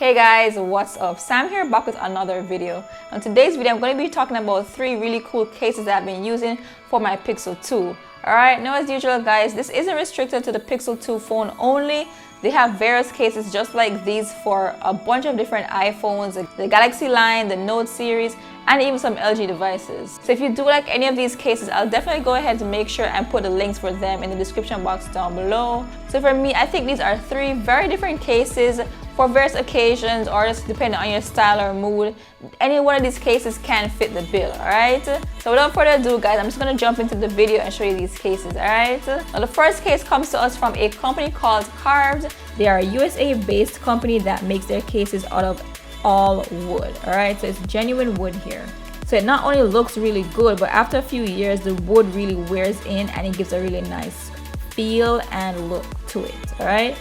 Hey guys, what's up? Sam here, back with another video. In today's video, I'm going to be talking about 3 really cool cases that I've been using for my Pixel 2. Alright, now as usual guys, this isn't restricted to the Pixel 2 phone only. They have various cases just like these for a bunch of different iPhones, the Galaxy line, the Note series, and even some LG devices. So if you do like any of these cases, I'll definitely go ahead and make sure and put the links for them in the description box down below. So for me, I think these are 3 very different cases for various occasions, or just depending on your style or mood. Any one of these cases can fit the bill, alright? So without further ado guys, I'm just going to jump into the video and show you these cases, alright? Now the first case comes to us from a company called Carved. They are a USA based company that makes their cases out of all wood, alright? So it's genuine wood here. So it not only looks really good, but after a few years the wood really wears in and it gives a really nice feel and look to it, alright?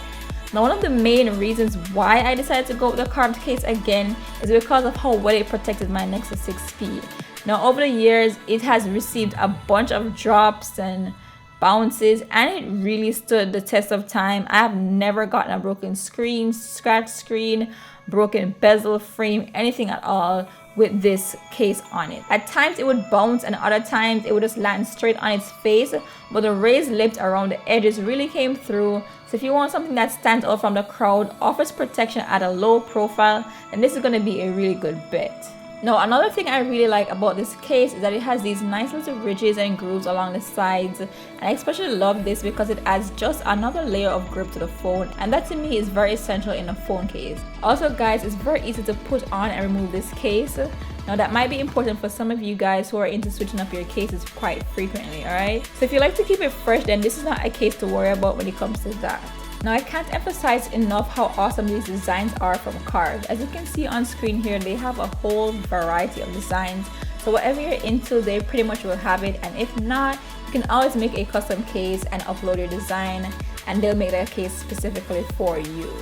Now one of the main reasons why I decided to go with the carved case again is because of how well it protected my Nexus 6 Speed. Now over the years it has received a bunch of drops and bounces and it really stood the test of time. I have never gotten a broken screen, scratched screen, broken bezel, frame, anything at all with this case on it. At times it would bounce and other times it would just land straight on its face, but the raised lips around the edges really came through. So if you want something that stands out from the crowd, offers protection at a low profile, then this is going to be a really good bet. Now another thing I really like about this case is that it has these nice little ridges and grooves along the sides, and I especially love this because it adds just another layer of grip to the phone, and that to me is very essential in a phone case. Also guys, it's very easy to put on and remove this case. Now that might be important for some of you guys who are into switching up your cases quite frequently, alright? So if you like to keep it fresh, then this is not a case to worry about when it comes to that. Now I can't emphasize enough how awesome these designs are from Carved. As you can see on screen here, they have a whole variety of designs. So whatever you're into, they pretty much will have it. And if not, you can always make a custom case and upload your design and they'll make that case specifically for you.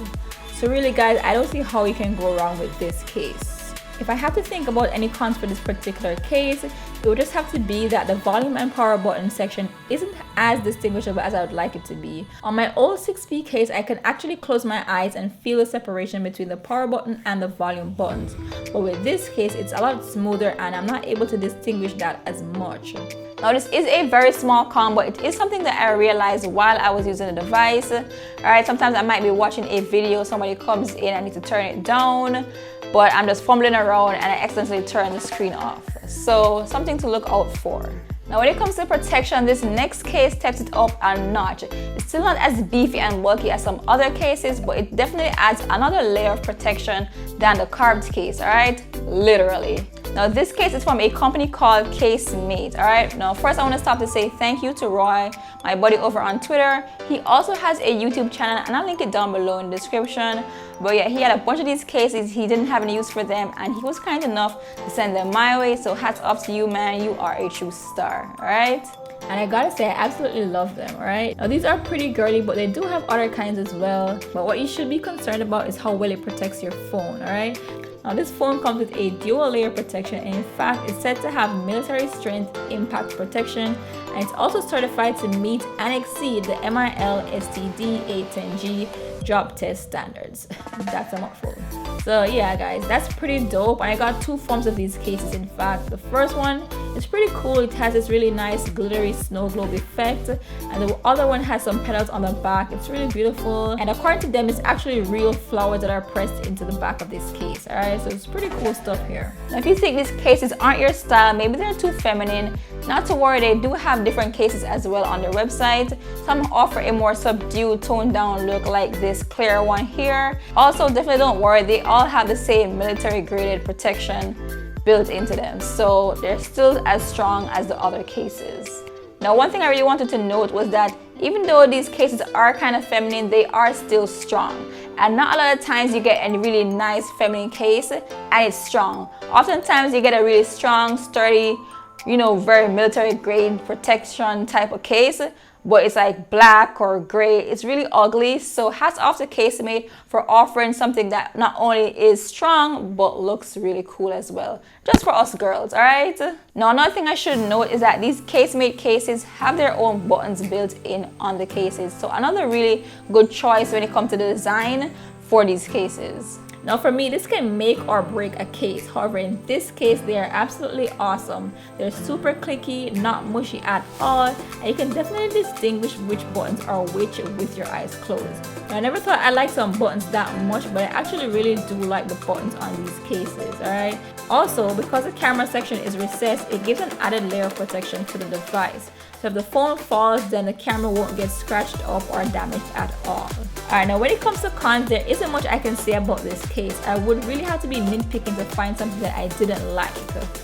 So really guys, I don't see how you can go wrong with this case. If I have to think about any cons for this particular case, it would just have to be that the volume and power button section isn't as distinguishable as I would like it to be. On my old 6P case, I can actually close my eyes and feel the separation between the power button and the volume buttons. But with this case, it's a lot smoother and I'm not able to distinguish that as much. Now this is a very small con, but it is something that I realized while I was using the device. Alright, sometimes I might be watching a video, somebody comes in, I need to turn it down, but I'm just fumbling around and I accidentally turn the screen off. So something to look out for. Now when it comes to protection, this next case steps it up a notch. It's still not as beefy and bulky as some other cases, but it definitely adds another layer of protection than the carved case, alright? Literally. Now this case is from a company called Casemate, alright? Now first I want to stop to say thank you to Roy, my buddy over on Twitter. He also has a YouTube channel and I'll link it down below in the description. But yeah, he had a bunch of these cases, he didn't have any use for them and he was kind enough to send them my way. So hats off to you, man, you are a true star, alright? And I gotta say, I absolutely love them, alright? Now these are pretty girly, but they do have other kinds as well. But what you should be concerned about is how well it protects your phone, alright? Now this phone comes with a dual layer protection and in fact it's said to have military strength impact protection, and it's also certified to meet and exceed the MIL STD 810G drop test standards. That's a mouthful. So yeah guys, that's pretty dope. I got 2 forms of these cases in fact. The first one is pretty cool. It has this really nice glittery snow globe effect, and the other one has some petals on the back. It's really beautiful, and according to them it's actually real flowers that are pressed into the back of this case, alright? So it's pretty cool stuff here. Now if you think these cases aren't your style, maybe they're too feminine, not to worry, they do have different cases as well on their website. Some offer a more subdued, toned down look like this clear one here. Also definitely don't worry, they all have the same military graded protection built into them, so they're still as strong as the other cases. Now one thing I really wanted to note was that even though these cases are kind of feminine, they are still strong. And not a lot of times you get a really nice feminine case and it's strong. Oftentimes you get a really strong, sturdy, you know, very military grade protection type of case, but it's like black or gray. It's really ugly. So hats off to Casemate for offering something that not only is strong but looks really cool as well, just for us girls, all right? Now another thing I should note is that these Casemate cases have their own buttons built in on the cases, so another really good choice when it comes to the design for these cases. Now for me, this can make or break a case. However, in this case, they are absolutely awesome. They're super clicky, not mushy at all, and you can definitely distinguish which buttons are which with your eyes closed. Now, I never thought I liked some buttons that much, but I actually really do like the buttons on these cases, alright? Also, because the camera section is recessed, it gives an added layer of protection to the device. So if the phone falls, then the camera won't get scratched up or damaged at all. Alright, now when it comes to cons, there isn't much I can say about this case. I would really have to be nitpicking to find something that I didn't like.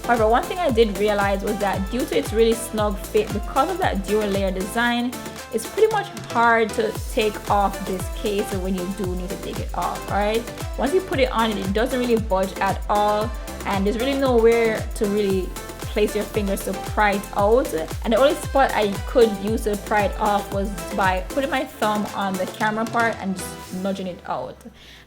However, one thing I did realize was that due to its really snug fit, because of that dual layer design, it's pretty much hard to take off this case when you do need to take it off, alright? Once you put it on, it doesn't really budge at all, and there's really nowhere to really place your fingers to pry it out, and the only spot I could use to pry it off was by putting my thumb on the camera part and just nudging it out.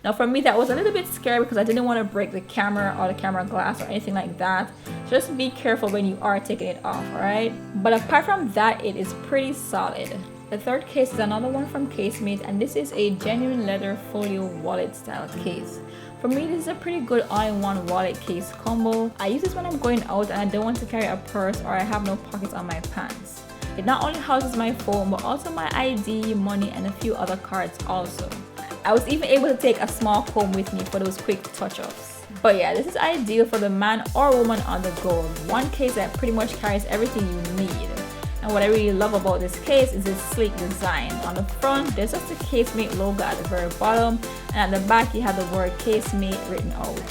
Now for me, that was a little bit scary because I didn't want to break the camera or the camera glass or anything like that. Just be careful when you are taking it off, alright? But apart from that, it is pretty solid. The third case is another one from Casemate, and this is a genuine leather folio wallet style case. For me, this is a pretty good all-in-one wallet case combo. I use this when I'm going out and I don't want to carry a purse or I have no pockets on my pants. It not only houses my phone, but also my ID, money, and a few other cards also. I was even able to take a small comb with me for those quick touch-ups. But yeah, this is ideal for the man or woman on the go. One case that pretty much carries everything you need. And what I really love about this case is its sleek design. On the front, there's just the Casemate logo at the very bottom, and at the back you have the word Casemate written out.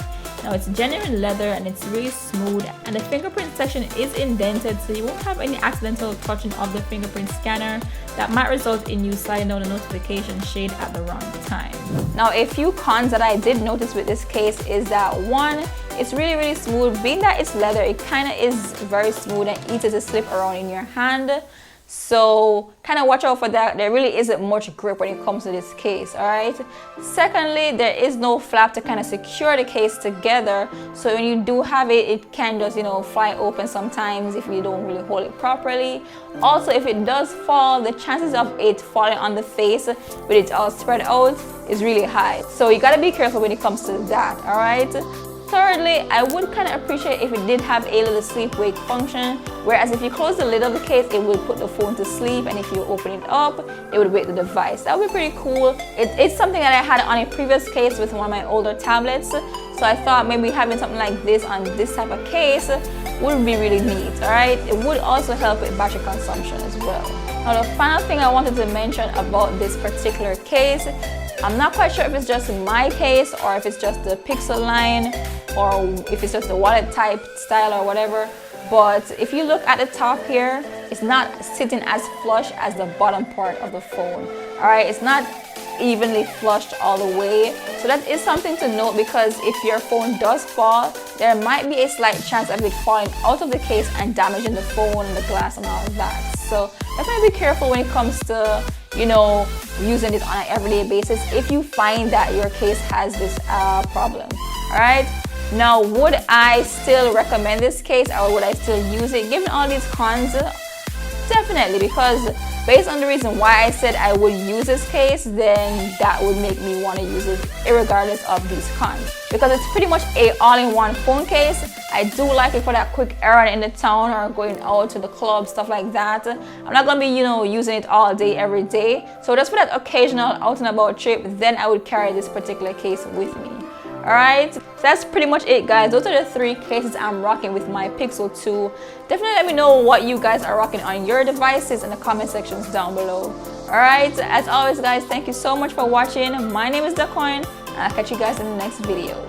Now it's genuine leather and it's really smooth, and the fingerprint section is indented, so you won't have any accidental touching of the fingerprint scanner that might result in you sliding down the notification shade at the wrong time. Now a few cons that I did notice with this case is that one, it's really smooth. Being that it's leather, it kind of is very smooth and easy to slip around in your hand. So kind of watch out for that. There really isn't much grip when it comes to this case, alright? Secondly, there is no flap to kind of secure the case together. So when you do have it, it can just, fly open sometimes if you don't really hold it properly. Also, if it does fall, the chances of it falling on the face with it all spread out is really high. So you gotta be careful when it comes to that, alright? Thirdly, I would kind of appreciate if it did have a little sleep-wake function, whereas if you close the lid of the case, it would put the phone to sleep, and if you open it up, it would wake the device. That would be pretty cool. It's something that I had on a previous case with one of my older tablets, so I thought maybe having something like this on this type of case would be really neat, alright? It would also help with battery consumption as well. Now the final thing I wanted to mention about this particular case, I'm not quite sure if it's just my case or if it's just the Pixel line or if it's just the wallet type style or whatever, but if you look at the top here, it's not sitting as flush as the bottom part of the phone. Alright, it's not evenly flushed all the way, so that is something to note, because if your phone does fall, there might be a slight chance of it falling out of the case and damaging the phone and the glass and all of that. So definitely be careful when it comes to using it on an everyday basis if you find that your case has this problem. Alright, now would I still recommend this case, or would I still use it given all these cons? Definitely, because based on the reason why I said I would use this case, then that would make me want to use it irregardless of these cons, because it's pretty much a all-in-one phone case. I do like it for that quick errand in the town or going out to the club, stuff like that. I'm not gonna be using it all day every day, so just for that occasional out and about trip, then I would carry this particular case with me. Alright, so that's pretty much it, guys. Those are the 3 cases I'm rocking with my Pixel 2. Definitely let me know what you guys are rocking on your devices in the comment sections down below. Alright, as always guys, thank you so much for watching. My name is DaCoin, and I'll catch you guys in the next video.